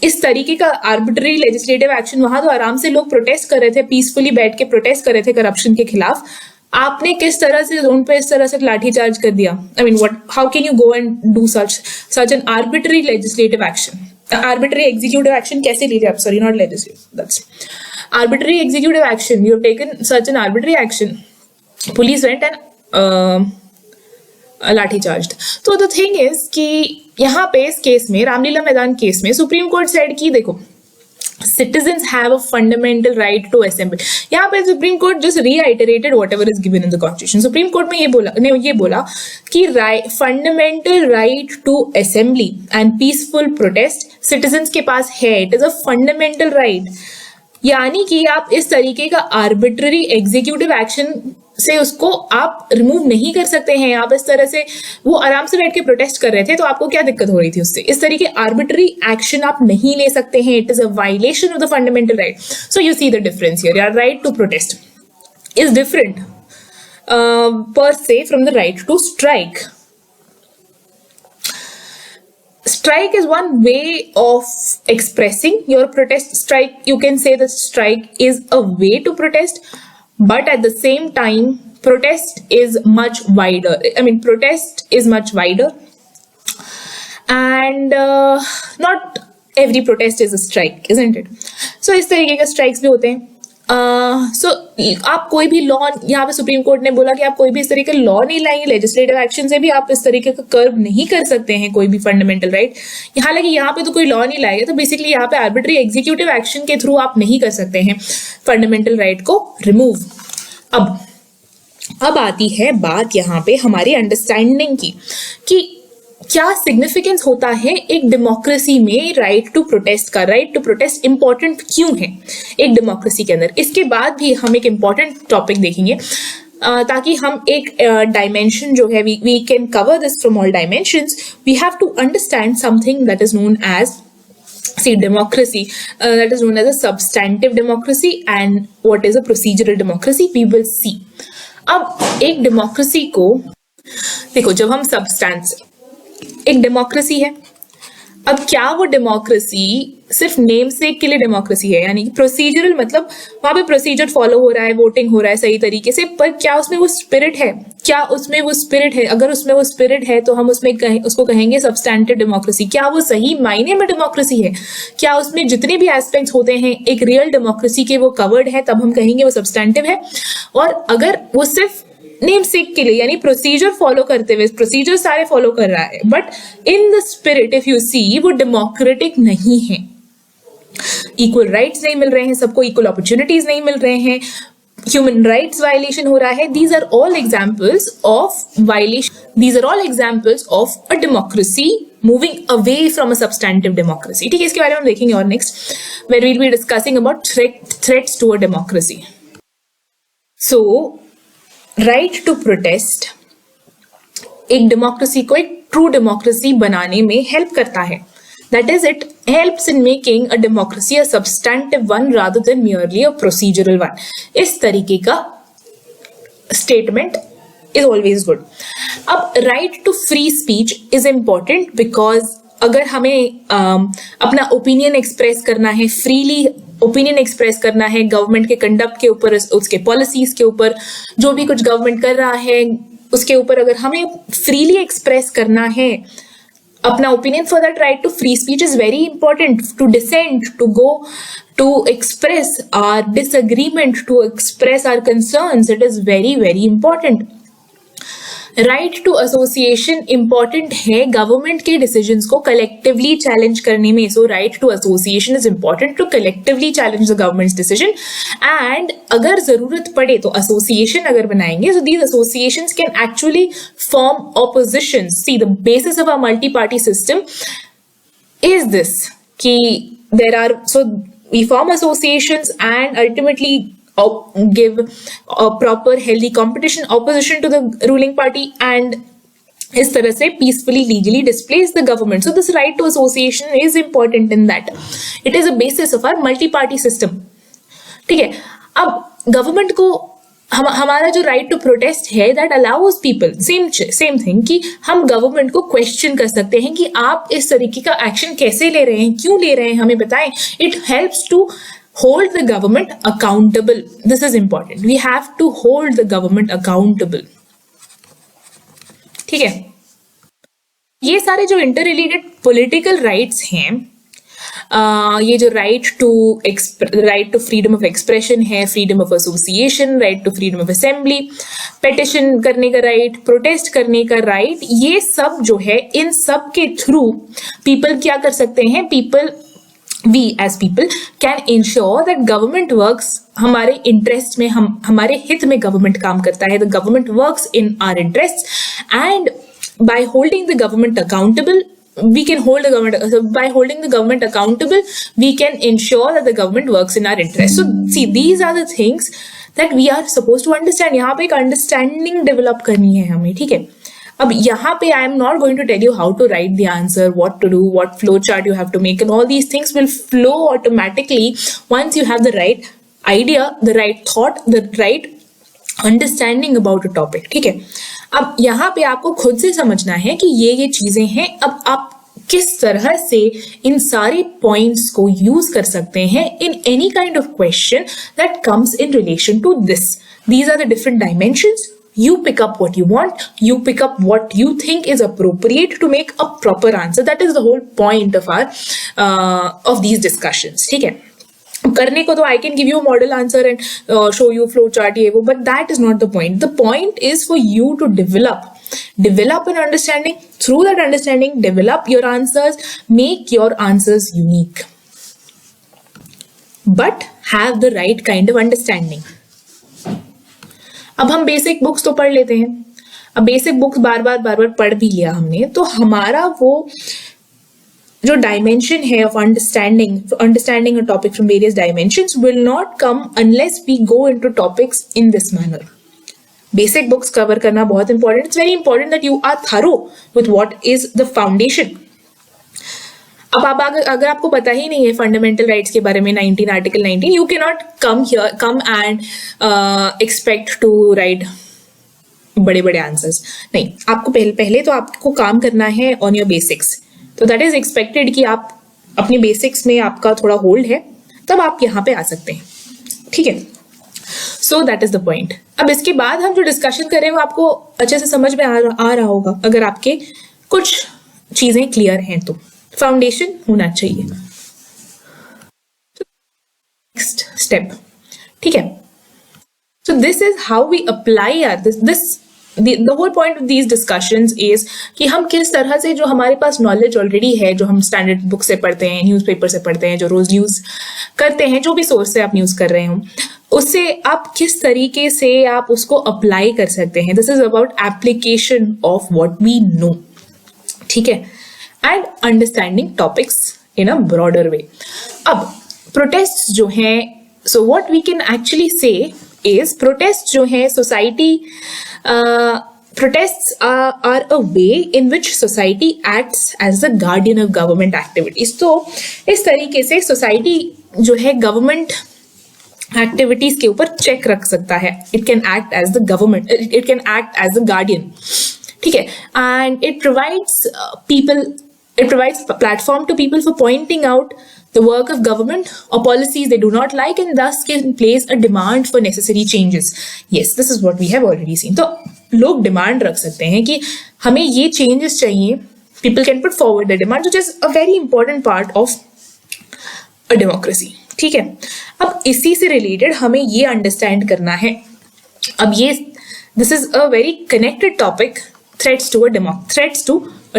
इस तरीके का आर्बिट्ररी लेजिस्लेटिव एक्शन। वहां तो आराम से लोग प्रोटेस्ट कर रहे थे, पीसफुली बैठ के प्रोटेस्ट कर रहे थे करप्शन के खिलाफ, आपने किस तरह से उन पे इस तरह से लाठीचार्ज कर दिया? I mean what, how can you go and do such an arbitrary legislative action? Arbitrary executive action कैसे लीजिए आप? Sorry, not legislative, that's arbitrary executive action. You have taken such an arbitrary action, police went and lathi charge. तो the thing is कि यहाँ पे इस case में, रामलीला मैदान केस में, सुप्रीम कोर्ट सेड कि देखो citizens have a fundamental right to assemble। यहाँ पे supreme court just reiterated whatever is given in the constitution। Supreme court में ये बोला कि fundamental right to assembly and peaceful protest citizens के पास है, it is a fundamental right। यानी कि आप इस तरीके का आर्बिट्ररी एग्जीक्यूटिव एक्शन से उसको आप रिमूव नहीं कर सकते हैं। आप इस तरह से, वो आराम से बैठ के प्रोटेस्ट कर रहे थे तो आपको क्या दिक्कत हो रही थी उससे? इस तरीके आर्बिट्ररी एक्शन आप नहीं ले सकते हैं, it is a violation of the fundamental right. So you see the difference here, your right to protest is different per se from the right to strike। Strike is one way of expressing your protest. Strike, you can say that strike is a way to protest, but at the same time protest is much wider. I mean protest is much wider and not every protest is a strike, isn't it? So इस तरीके के strikes भी होते हैं। सो आप कोई भी law, यहाँ पे सुप्रीम कोर्ट ने बोला कि आप कोई भी इस तरीके लॉ नहीं लाएंगे, लेजिस्लेटिव एक्शन से भी आप इस तरीके का कर्व नहीं कर सकते हैं कोई भी फंडामेंटल राइट। हालांकि यहाँ पे तो कोई लॉ नहीं लाएगा, तो बेसिकली यहाँ पे आर्बिट्री एग्जीक्यूटिव एक्शन के थ्रू आप नहीं कर सकते हैं फंडामेंटल राइट को रिमूव। अब आती है बात यहाँ पे हमारी अंडरस्टैंडिंग की कि क्या सिग्निफिकेंस होता है एक डेमोक्रेसी में राइट टू प्रोटेस्ट का। राइट टू प्रोटेस्ट इंपॉर्टेंट क्यों है एक डेमोक्रेसी के अंदर? इसके बाद भी हम एक इंपॉर्टेंट टॉपिक देखेंगे ताकि हम एक डायमेंशन जो है, we can cover this from all dimensions. We have to understand something that is known as democracy, that is known as a substantive democracy and what is a procedural democracy, we will see। अब एक democracy को देखो, जब हम substance, एक democracy है, अब क्या वो डेमोक्रेसी सिर्फ नेम सेक के लिए डेमोक्रेसी है? यानी प्रोसीजरल मतलब वहां पे प्रोसीजर फॉलो हो रहा है, वोटिंग हो रहा है सही तरीके से, पर क्या उसमें वो स्पिरिट है? क्या उसमें वो स्पिरिट है? अगर उसमें वो स्पिरिट है तो हम उसमें उसको कहेंगे सब्सटैंटिव डेमोक्रेसी। क्या वो सही मायने में डेमोक्रेसी है? क्या उसमें जितने भी एस्पेक्ट्स होते हैं एक रियल डेमोक्रेसी के वो कवर्ड है, तब हम कहेंगे वो सब्सटैंटिव है। और अगर वो सिर्फ नेम सेक के लिए, यानी प्रोसीजर फॉलो करते हुए, प्रोसीजर सारे फॉलो कर रहा है, but in the spirit if you see, वो डेमोक्रेटिक नहीं है, इक्वल राइट्स नहीं मिल रहे हैं सबको, इक्वल अपॉर्चुनिटीज नहीं मिल रहे हैं, ह्यूमन राइट्स वायलेशन हो रहा है, these are all examples of violation, these are all examples of a democracy moving away from a substantive democracy। ठीक है, इसके बारे में हम देखेंगे और next, where we'll be discussing about threats to a democracy। So right to protest एक democracy को एक ट्रू डेमोक्रेसी बनाने में हेल्प करता है। That is, it helps in making a democracy a substantive one rather than merely a procedural one. इस तरीके का स्टेटमेंट इज ऑलवेज गुड। अब right to free speech is important because अगर हमें अपना ओपिनियन एक्सप्रेस करना है, फ्रीली ओपिनियन एक्सप्रेस करना है गवर्नमेंट के कंडक्ट के ऊपर, उसके पॉलिसीज के ऊपर, जो भी कुछ गवर्नमेंट कर रहा है उसके ऊपर अगर हमें फ्रीली एक्सप्रेस करना है, अपना opinion, for that right to free speech is very important, to dissent, to go to express our disagreement, to express our concerns. It is very, very important. Right to association important है government के decisions को collectively challenge करने में. So right to association is important to collectively challenge the government's decision. And अगर जरूरत पड़े तो association अगर बनाएंगे, so these associations can actually form opposition. See the basis of a multi party system is this कि there are, so we form associations and ultimately give a proper healthy competition opposition to the ruling party and इस तरह से peacefully legally displace the government. So this right to association is important in that. It is a basis of our multi-party system. ठीक है. अब government को हमारा जो right to protest है that allows people, same thing कि हम government को क्वेश्चन कर सकते हैं कि आप इस तरीके का एक्शन कैसे ले रहे हैं, क्यों ले रहे हैं, हमें बताएं. It helps to hold the government accountable. This is important. We have to hold the government accountable. ठीक है. ये सारे जो इंटर रिलेटेड पॉलिटिकल राइट्स हैं, ये जो right to freedom of expression है, freedom of association, right to freedom of assembly, petition करने का राइट, प्रोटेस्ट करने का राइट, ये सब जो है, इन सब के थ्रू पीपल क्या कर सकते हैं, we as people can ensure that government works हमारे इंटरेस्ट में, हमारे हित में गवर्नमेंट काम करता है. the government works in our interests, and by holding the government accountable, we can hold the government, by holding the government accountable, we can ensure that the government works in our interest. So see, these are the things that we are supposed to understand. यहाँ पे एक understanding develop करनी है हमें. ठीक है. अब यहाँ पे I am not going to tell you how to write the answer, what to do, what flow chart you have to make, and all these things will flow automatically once you have the right idea, the right thought, the right understanding about a topic. ठीक है. अब यहाँ पे आपको खुद से समझना है कि ये चीजें हैं. अब आप किस तरह से इन सारे पॉइंट्स को यूज कर सकते हैं in any kind of question that comes in relation to this. These are the different dimensions. You pick up what you want, you pick up what you think is appropriate to make a proper answer. That is the whole point of of these discussions. ठीक है. करने को तो I can give you a model answer and show you flow chart ये वो, but that is not the point. The point is for you to develop an understanding. Through that understanding, develop your answers, make your answers unique, but have the right kind of understanding. अब हम basic books तो पढ़ लेते हैं. अब basic books बार बार पढ़ भी लिया हमने, तो हमारा वो जो डायमेंशन है of understanding a topic from various dimensions will not come unless we go into topics in this manner. Basic books cover करना बहुत important. It's very important that you are thorough with what is the foundation. अब आप अगर आपको पता ही नहीं है fundamental rights के बारे में, 19 article 19, you can not come and expect to write बड़े बड़े आंसर्स. नहीं, आपको पहले तो आपको काम करना है ऑन योर बेसिक्स. तो दैट इज एक्सपेक्टेड कि आप अपने बेसिक्स में आपका थोड़ा होल्ड है, तब आप यहाँ पे आ सकते हैं. ठीक है. So that is the point. अब इसके बाद हम जो डिस्कशन कर रहे हैं वो आपको अच्छे से समझ में आ रहा होगा अगर आपके कुछ चीजें क्लियर हैं तो. फाउंडेशन होना चाहिए. Next step. ठीक है. So this is how we apply the whole point of these discussions is कि हम किस तरह से जो हमारे पास नॉलेज ऑलरेडी है, जो हम स्टैंडर्ड बुक से पढ़ते हैं, न्यूज़पेपर से पढ़ते हैं, जो रोज यूज करते हैं, जो भी सोर्स से आप यूज कर रहे हो, उससे आप किस तरीके से आप उसको अप्लाई कर सकते हैं. This is about application of what we know. ठीक है. And understanding topics in a broader way. अब प्रोटेस्ट जो है, so what we can actually say is protest जो है society, protests are a way in which society acts as the guardian of government activities. तो इस तरीके से society जो है गवर्नमेंट एक्टिविटीज के ऊपर चेक रख सकता है. It can act as the government, it can act as the guardian. ठीक है. And it provides platform to people for pointing out the work of government or policies they do not like, and thus can place a demand for necessary changes. Yes, this is what we have already seen. तो लोग demand रख सकते हैं कि हमें ये changes चाहिए People can put forward their demands, which is a very important part of a democracy. ठीक है, अब इसी से रिलेटेड हमें ये अंडरस्टैंड करना है, अब ये this is a very connected topic, threats to a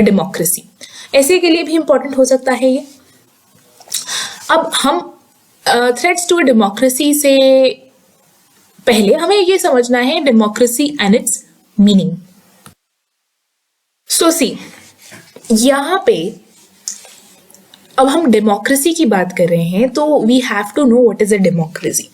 democracy. ऐसे के लिए भी इंपॉर्टेंट हो सकता है ये. अब हम थ्रेट्स टू अ डेमोक्रेसी से पहले हमें ये समझना है डेमोक्रेसी एंड इट्स मीनिंग. सो सी, यहाँ पे अब हम डेमोक्रेसी की बात कर रहे हैं तो we have to know what is a democracy.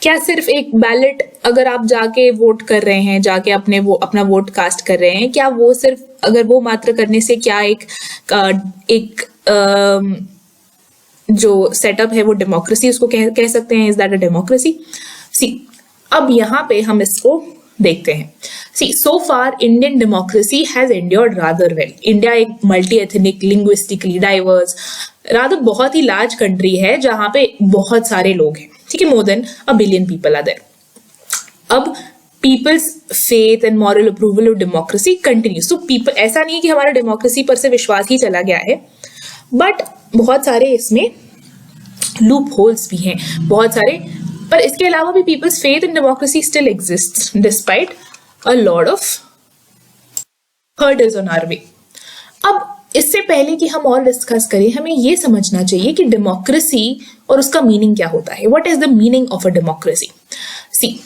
क्या सिर्फ एक बैलेट, अगर आप जाके वोट कर रहे हैं, जाके अपना वोट कास्ट कर रहे हैं, क्या वो सिर्फ अगर वो मात्र करने से क्या एक जो सेटअप है वो डेमोक्रेसी उसको कह सकते हैं? Is that a democracy? See, अब यहाँ पे हम इसको देखते हैं. See, so far Indian democracy has endured rather well. India एक multi ethnic, linguistically diverse, rather बहुत ही लार्ज कंट्री है जहां पे बहुत सारे लोग हैं. ठीक है, more than a billion people are there. अब people's faith and moral approval of democracy continues. तो पीपल, ऐसा नहीं है कि हमारा डेमोक्रेसी पर से विश्वास ही चला गया है, बट बहुत सारे इसमें लूप होल्स भी हैं, बहुत सारे. पर इसके अलावा भी people's faith in democracy still exist despite a lot of hurdles on our way. अब इससे पहले कि हम और डिस्कस करें, हमें यह समझना चाहिए कि डेमोक्रेसी और उसका मीनिंग क्या होता है. What is the meaning of a democracy? See,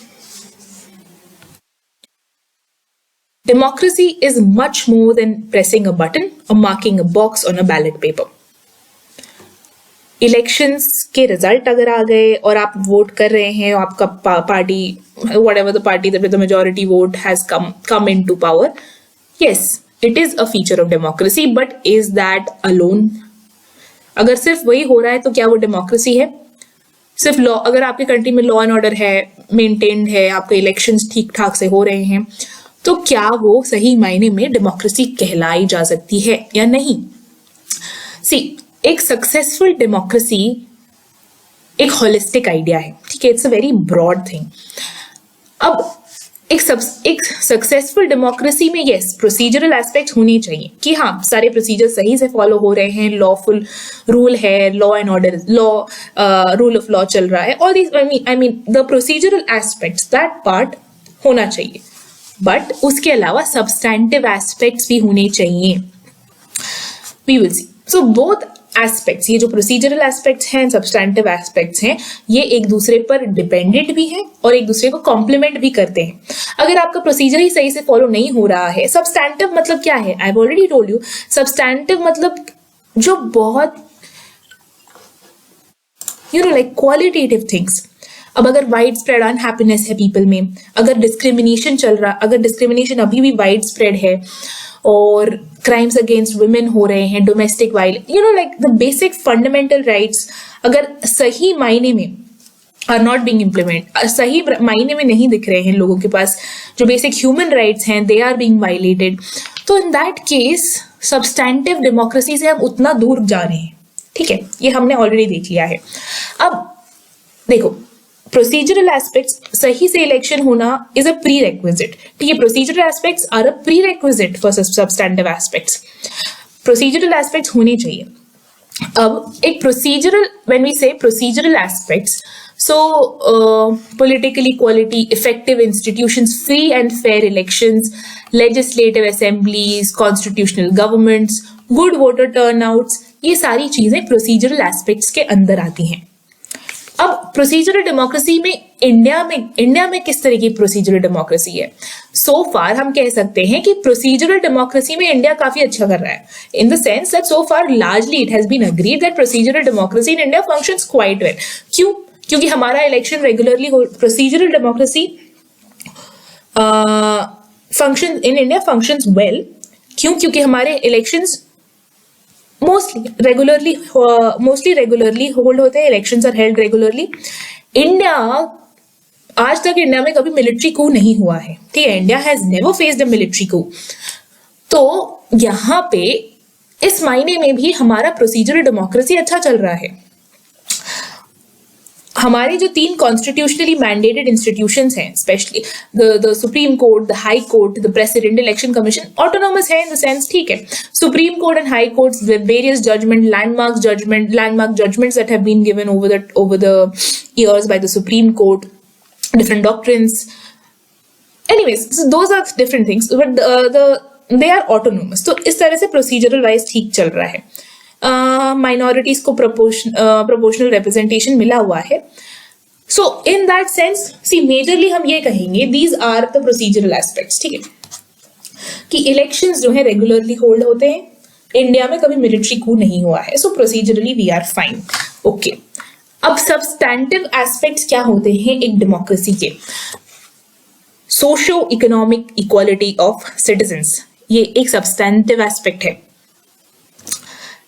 democracy is much more than pressing a button or marking a box on a ballot paper. Elections के रिजल्ट अगर आ गए और आप वोट कर रहे हैं, आपका party, whatever the party that with the majority vote has come into power, yes, it is a feature of democracy, but is that alone? अगर सिर्फ वही हो रहा है तो क्या वो डेमोक्रेसी है? सिर्फ लॉ, अगर आपके कंट्री में लॉ एंड ऑर्डर है, मेंटेन्ड है, आपके इलेक्शंस ठीक ठाक से हो रहे हैं, तो क्या वो सही मायने में डेमोक्रेसी कहलाई जा सकती है या नहीं? सी, एक सक्सेसफुल डेमोक्रेसी एक होलिस्टिक आइडिया है. ठीक है, it's a very broad thing. अब एक सक्सेसफुल डेमोक्रेसी में यस, प्रोसीजरल एस्पेक्ट होने चाहिए कि हाँ, सारे प्रोसीजर सही से फॉलो हो रहे हैं, लॉफुल रूल है, law and order, rule of law चल रहा है, all this, I mean the procedural aspects, that part होना चाहिए. बट उसके अलावा सब्सटैंटिव एस्पेक्ट्स भी होने चाहिए. We will see. So both aspects, ये जो प्रोसीजरल एस्पेक्ट्स हैं, सब्सटैंटिव एस्पेक्ट्स हैं, ये एक दूसरे पर डिपेंडेंट भी हैं और एक दूसरे को कॉम्प्लीमेंट भी करते हैं. अगर आपका प्रोसीजर ही सही से फॉलो नहीं हो रहा है, सब्सटैंटिव मतलब क्या है? आई have already told you. Substantive मतलब जो बहुत लाइक क्वालिटेटिव थिंग्स. अब अगर वाइड स्प्रेड अनहैप्पीनेस है पीपल में, अगर डिस्क्रिमिनेशन चल रहा, अगर डिस्क्रिमिनेशन अभी भी वाइड स्प्रेड है और क्राइम्स अगेंस्ट वुमेन हो रहे हैं, domestic violence, like the basic fundamental rights अगर सही मायने में आर नॉट बीइंग इम्प्लीमेंट, सही मायने में नहीं दिख रहे हैं लोगों के पास, जो बेसिक ह्यूमन राइट्स हैं दे आर बीइंग वायलेटेड, तो in that case substantive democracy से हम उतना दूर जा रहे हैं. ठीक है, ये हमने ऑलरेडी देख लिया है. अब देखो, प्रोसीजरल एस्पेक्ट्स, सही से इलेक्शन होना इज अ प्री रेक्विजिट. ठीक है, procedural aspects are a prerequisite for substantive aspects. Procedural aspects होने चाहिए. अब एक procedural, when we say procedural aspects, so political equality, effective institutions, free and fair elections, legislative assemblies, constitutional governments, good voter turnouts, ये सारी चीजें procedural aspects के अंदर आती हैं. अब प्रोसीजरल डेमोक्रेसी में इंडिया में किस तरह की प्रोसीजरल डेमोक्रेसी है? सो फार हम कह सकते हैं कि प्रोसीजरल डेमोक्रेसी में इंडिया काफी अच्छा कर रहा है, in the sense that so far largely it has been agreed that procedural democracy in India functions quite well. क्यों? क्योंकि हमारा इलेक्शन रेगुलरली हो, procedural democracy function in India functions well. क्यों? क्योंकि हमारे इलेक्शंस मोस्टली रेगुलरली होल्ड होते हैं, elections are held regularly. India, आज तक इंडिया में कभी मिलिट्री कू नहीं हुआ है. ठीक है, India has never faced a military कू. तो यहाँ पे इस मायने में भी हमारा प्रोसीजरल डेमोक्रेसी अच्छा चल रहा है. हमारे जो 3 कॉन्स्टिट्यूशनली मैंडेटेड इंस्टीट्यूशंस हैं, specially the supreme court, the high court, the president election commission, autonomous है इन द सेंस, ठीक है. Supreme court and high courts with various landmark judgments that have been given over the years by the Supreme Court, different doctrines. Anyways, so those are different things, but they are autonomous. तो इस तरह से procedural wise ठीक चल रहा है. Minorities को proportional representation मिला हुआ है. So in that sense see majorly हम ये कहेंगे these are the procedural aspects, ठीक है, कि इलेक्शंस जो है रेगुलरली होल्ड होते हैं. इंडिया में कभी मिलिट्री कू नहीं हुआ है, so procedurally we are fine. Okay, अब सब्सटैंटिव एस्पेक्ट्स क्या होते हैं एक डेमोक्रेसी के? Socio economic equality of citizens, ये एक सब्सटैंटिव एस्पेक्ट है.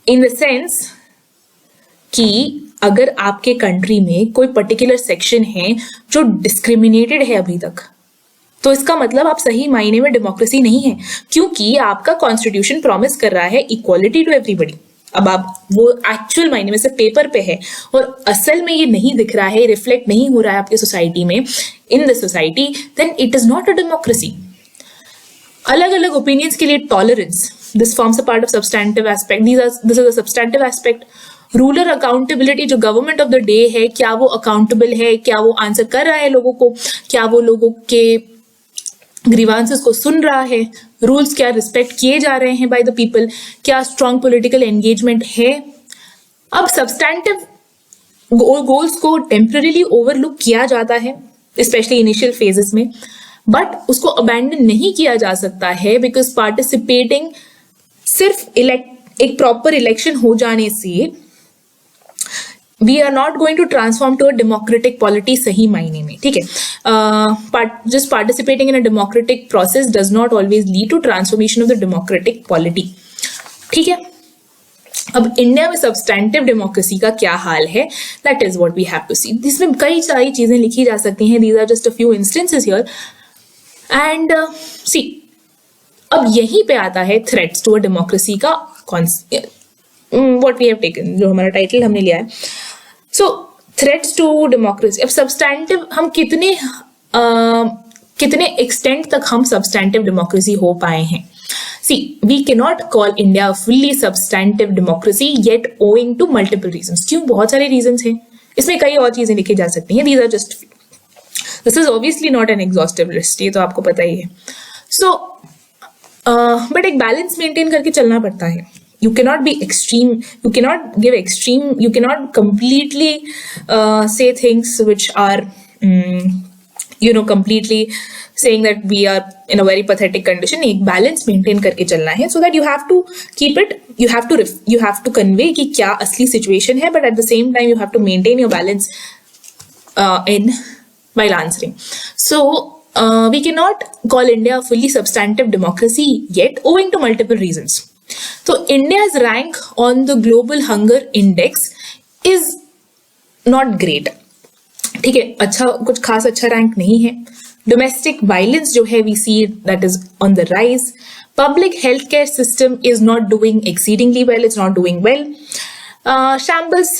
इन द सेंस कि अगर आपके कंट्री में कोई पर्टिकुलर सेक्शन है जो डिस्क्रिमिनेटेड है अभी तक, तो इसका मतलब आप सही मायने में डेमोक्रेसी नहीं है, क्योंकि आपका कॉन्स्टिट्यूशन प्रॉमिस कर रहा है इक्वालिटी टू एवरीबॉडी. अब आप वो एक्चुअल मायने में से पेपर पे है और असल में ये नहीं दिख रहा है, रिफ्लेक्ट नहीं हो रहा है आपकी सोसाइटी में, in the society, then it is not a democracy. अलग अलग ओपिनियंस के लिए tolerance, this forms a part of substantive aspect. This is a substantive aspect. Ruler accountability, जो गवर्नमेंट ऑफ द डे है, क्या वो अकाउंटेबल है, क्या वो आंसर कर रहा है लोगों को, क्या वो लोगों के ग्रीवांसेस को सुन रहा है, रूल्स क्या रिस्पेक्ट किए जा रहे हैं बाय द पीपल, क्या स्ट्रॉन्ग पॉलिटिकल एंगेजमेंट है. अब सब्सटैंटिव गोल्स को टेम्पररीली ओवरलुक किया जाता है, स्पेशली इनिशियल फेजेस में, बट उसको अबैंडन नहीं किया जा सकता है, बिकॉज पार्टिसिपेटिंग सिर्फ एक प्रॉपर इलेक्शन हो जाने से we are not going to transform to a democratic polity सही मायने में, ठीक है. Just participating in a democratic process does not always lead to transformation of the democratic polity, ठीक है. अब इंडिया में सब्सटैंटिव डेमोक्रेसी का क्या हाल है, that is what we have to see. इसमें कई सारी चीजें लिखी जा सकती हैं, these are just a few instances here. And see, अब यहीं पे आता है थ्रेट्स टू अ डेमोक्रेसी का व्हाट वी हैव टेकन, जो हमारा टाइटल हमने लिया है. So threats to democracy. अब सब्सटैंटिव हम कितने एक्सटेंट तक हम सब्सटैंटिव डेमोक्रेसी हो पाए हैं. See, we can not call India fully substantive democracy yet owing to multiple reasons. क्यों? बहुत सारे रीजंस हैं, इसमें कई और चीजें लिखी जा सकती हैं. These are just, this is obviously not an exhaustive list, ये तो आपको पता ही है. सो बट एक बैलेंस मेंटेन करके चलना पड़ता है. You cannot be extreme, you cannot give extreme, you cannot completely say things which are completely saying that we are in a very pathetic condition. एक balance maintain करके चलना है, so that you have to keep it, you have to convey कि क्या असली situation है, but at the same time you have to maintain your balance while answering. So we cannot call India a fully substantive democracy yet, owing to multiple reasons. So India's rank on the global hunger index is not great. ठीक है, अच्छा, कुछ खास अच्छा rank नहीं है. Domestic violence जो है, we see that is on the rise. Public healthcare system is not doing exceedingly well. It's not doing well. Shambles,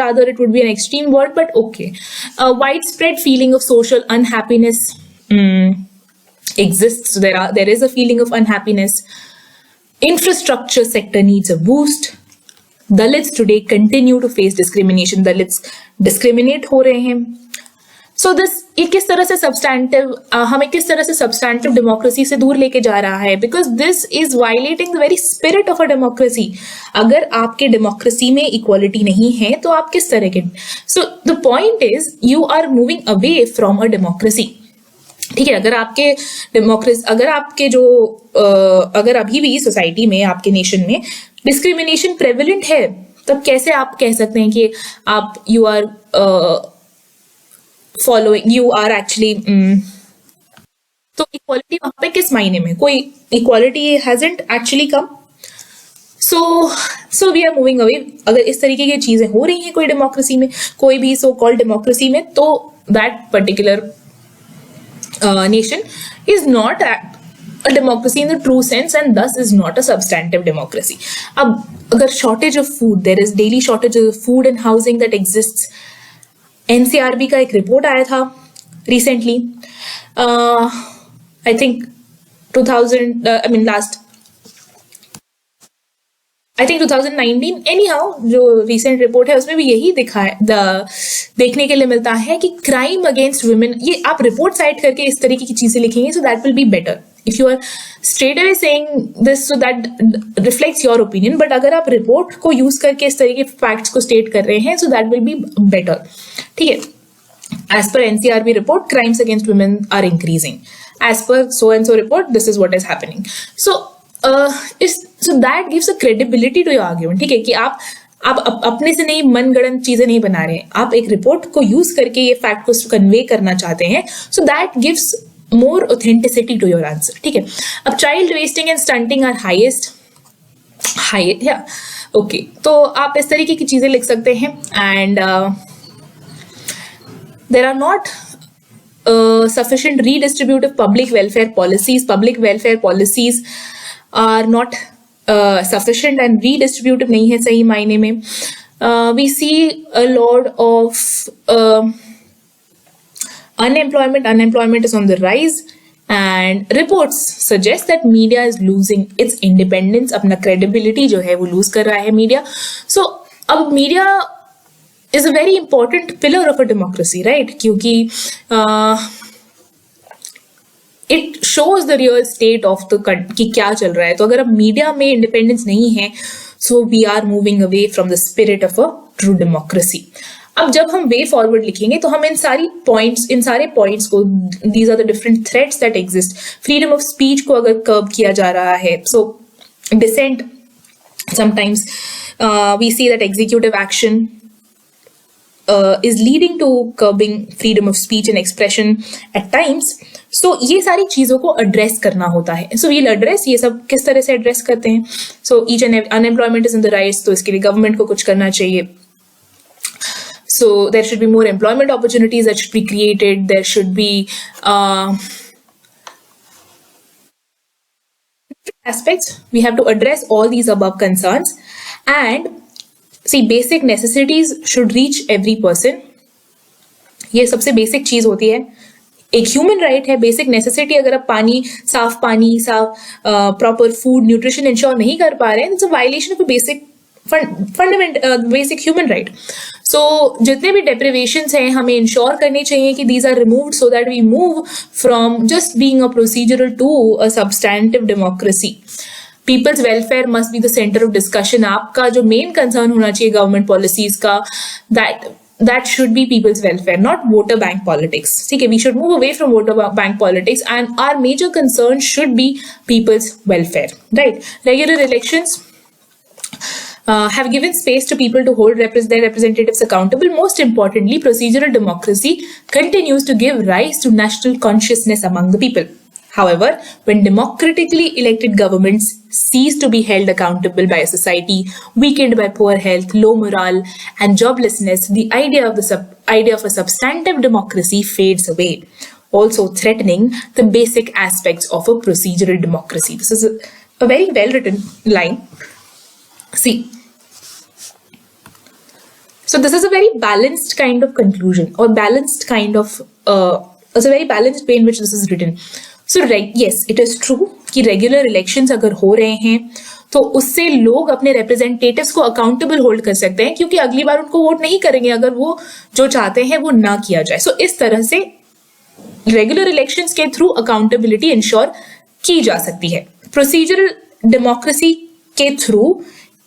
rather it would be an extreme word, but okay. A widespread feeling of social unhappiness exists. There is a feeling of unhappiness. Infrastructure sector needs a boost. Dalits today continue to face discrimination. Dalits discriminate हो रहे हैं. So this, ये किस तरह से हमें किस तरह से substantive democracy से दूर लेके जा रहा है? Because this is violating the very spirit of a democracy. अगर आपके democracy में equality नहीं है, तो आप किस तरह के? So the point is, you are moving away from a democracy. ठीक है, अगर अभी भी सोसाइटी में, आपके नेशन में डिस्क्रिमिनेशन प्रेवलेंट है, तब कैसे आप कह सकते हैं कि आप you are following, you are actually. तो इक्वालिटी वहां पे किस मायने में? कोई equality hasn't actually come. So we are moving away. अगर इस तरीके की चीजें हो रही हैं कोई डेमोक्रेसी में, कोई भी सो कॉल्ड डेमोक्रेसी में, तो that particular nation is not a democracy in the true sense, and thus is not a substantive democracy. अब अगर shortage of food, there is daily shortage of food and housing that exists. NCRB का एक report आया था recently, I think 2019 any how, जो recent report है उसमें भी यही देखने के लिए मिलता है कि क्राइम अगेंस्ट वुमेन, ये आप रिपोर्ट साइट करके इस तरीके की चीजें लिखेंगे, so that will be better if you are straight away saying this, so that reflects your opinion. But अगर आप रिपोर्ट को यूज करके इस तरीके फैक्ट्स को स्टेट कर रहे हैं, so that will be better. ठीक है. As per NCRB report, crimes against women are increasing. As per so and so report, this is what is happening. So that gives a credibility to your argument. ठीक है, कि आप अपने से नहीं मनगढ़ंत चीजें नहीं बना रहे हैं, आप एक रिपोर्ट को यूज करके ये फैक्ट को कन्वे करना चाहते हैं. So that gives more authenticity to your answer. ठीक है. अब child wasting and stunting are highest. Okay. तो आप इस तरीके की चीजें लिख सकते हैं. And there are not sufficient redistributive public welfare policies. Public welfare policies are not sufficient and redistributive नहीं है सही मायने में. We see a lot of unemployment is on the rise, and reports suggest that media is losing its independence. अपना credibility जो है वो lose कर रहा है media. So अब media is a very important pillar of a democracy, right? क्योंकि it shows the real state of the country कि क्या चल रहा है. तो अगर अब मीडिया में इंडिपेंडेंस नहीं है, so we are moving away from the spirit of a true democracy. अब जब हम वे फॉरवर्ड लिखेंगे तो हम इन सारे पॉइंट्स को, these are the different threats that exist. Freedom of speech को अगर कर्ब किया जा रहा है, so dissent, sometimes we see that executive action is leading to curbing freedom of speech and expression at times. So ये सारी चीजों को address करना होता है. So we'll address ये सब किस तरह से address करते हैं. So each and every unemployment is on the rise, तो इसके लिए government को कुछ करना चाहिए. So there should be more employment opportunities that should be created. There should be aspects. We have to address all these above concerns, and see, basic necessities should reach every person. ये सबसे basic चीज होती है. एक human right है, basic necessity. अगर आप साफ प्रॉपर फूड, न्यूट्रिशन इंश्योर नहीं कर पा रहे हैं, it's a violation of a basic basic human right. So जितने भी डेप्रिवेशंस हैं हमें इंश्योर करनी चाहिए कि these are removed, so that we move from just being a procedural to a substantive democracy. People's welfare must be the centre of discussion. आपका जो main concern होना चाहिए गवर्नमेंट पॉलिसीज का, that should be people's welfare, not voter bank politics. ठीक है, we should move away from voter bank politics, and our major concern should be people's welfare, right? Regular elections have given space to people to hold their representatives accountable. Most importantly, procedural democracy continues to give rise to national consciousness among the people. However, when democratically elected governments cease to be held accountable by a society weakened by poor health, low morale, and joblessness, the idea of a substantive democracy fades away, also threatening the basic aspects of a procedural democracy. This is a very well-written line. See. So this is a very balanced kind of conclusion, or balanced kind of, it's a very balanced way in which this is written. So yes, it is true कि regular elections अगर हो रहे हैं तो उससे लोग अपने representatives को अकाउंटेबल होल्ड कर सकते हैं, क्योंकि अगली बार उनको वोट नहीं करेंगे अगर वो जो चाहते हैं वो ना किया जाए. सो इस तरह से रेगुलर इलेक्शंस के थ्रू अकाउंटेबिलिटी इंश्योर की जा सकती है. प्रोसीजरल डेमोक्रेसी के थ्रू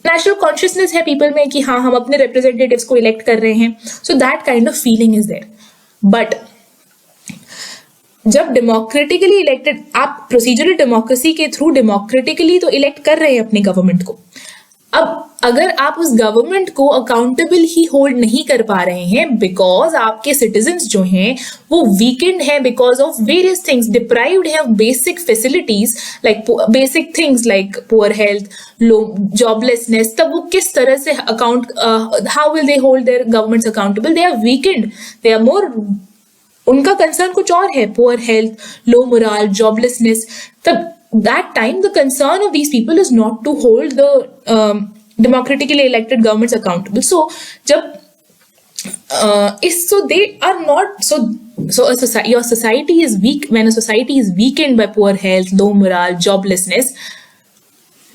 नेशनल कॉन्शियसनेस है पीपल में कि हाँ, हम अपने रिप्रेजेंटेटिव्स को इलेक्ट कर रहे हैं. So that kind of feeling is there. But जब डेमोक्रेटिकली इलेक्टेड, आप प्रोसीजरल डेमोक्रेसी के थ्रू डेमोक्रेटिकली तो इलेक्ट कर रहे हैं अपने गवर्नमेंट को. अब अगर आप उस गवर्नमेंट को अकाउंटेबल ही होल्ड नहीं कर पा रहे हैं बिकॉज आपके सिटीजन्स जो हैं वो वीकेंड है because of various things, deprived है of basic facilities like basic things like poor health, low joblessness, तब वो किस तरह से how will they hold their governments accountable? They are weakened, they are more, उनका कंसर्न कुछ और है, poor health, low morale, joblessness. तब that time the concern of these people is not to hold the democratically elected governments accountable. So जब is so they are not so your society is weak. When a society is weakened by poor health, low morale, joblessness,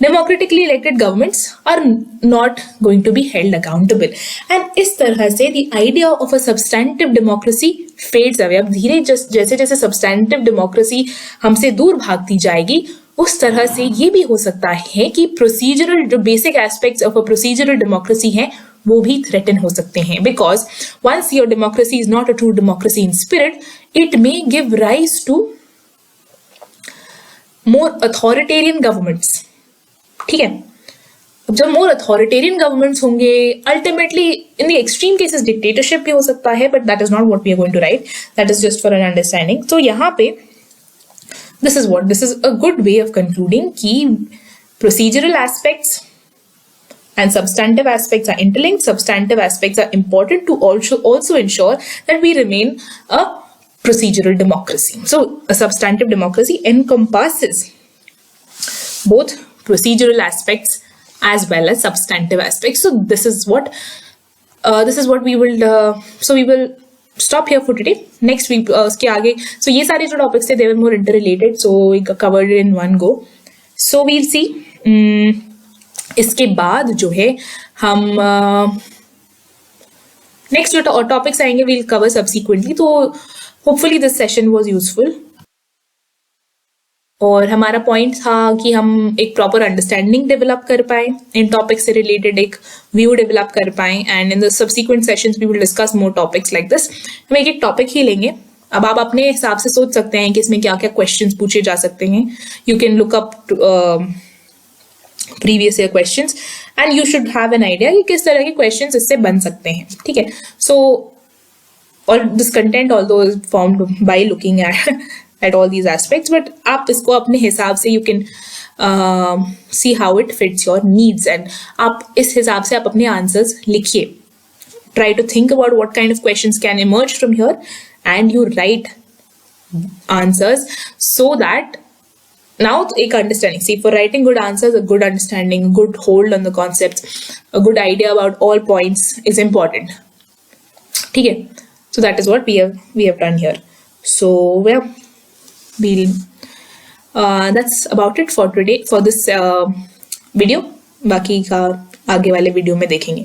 democratically elected governments are not going to be held accountable. And इस तरह से the idea of a substantive democracy fades away. अब धीरे जैसे जैसे substantive democracy हमसे दूर भागती जाएगी, उस तरह से ये भी हो सकता है कि procedural जो basic aspects of a procedural democracy हैं वो भी threaten हो सकते हैं, because once your democracy is not a true democracy in spirit, it may give rise to more authoritarian governments. ठीक है, अब जब मोर अथॉरिटेरियन गवर्नमेंट्स होंगे, ultimately in the extreme cases dictatorship भी हो सकता है, but that is not what we are going to write, that is just for an understanding. तो यहाँ पे this is a good way of concluding कि procedural aspects and substantive aspects are interlinked. Substantive aspects are important to also ensure that we remain a procedural democracy. So a substantive democracy encompasses both procedural aspects as well as substantive aspects. So this is what we will we will stop here for today. Next week उसके आगे, so ये सारे जो topics थे they were more interrelated, so we covered it in one go. So we'll see. इसके बाद जो है हम नेक्स्ट जो टॉपिक्स आएंगे we'll cover subsequently. तो hopefully this session was useful. और हमारा पॉइंट था कि हम एक प्रॉपर अंडरस्टैंडिंग डेवलप कर पाए, इन टॉपिक से रिलेटेड एक व्यू डेवलप कर पाए, and in the subsequent sessions we will discuss more topics like this. हम एक टॉपिक ही लेंगे. अब आप अपने हिसाब से सोच सकते हैं कि इसमें क्या क्या क्वेश्चंस पूछे जा सकते हैं. You can look up previous year questions and you should have an idea कि किस तरह के क्वेश्चंस इससे बन सकते हैं. ठीक है, सो और this content although is formed by looking at all these aspects, but आप इसको अपने हिसाब से you can see how it fits your needs, and आप इस हिसाब से आप अपने answers लिखिए. Try to think about what kind of questions can emerge from here, and you write answers so that now एक understanding. See, for writing good answers, a good understanding, a good hold on the concepts, a good idea about all points is important. ठीक है, so that is what we have done here. So well, that's about it for today, for this video. बाकी का आगे वाले video में देखेंगे.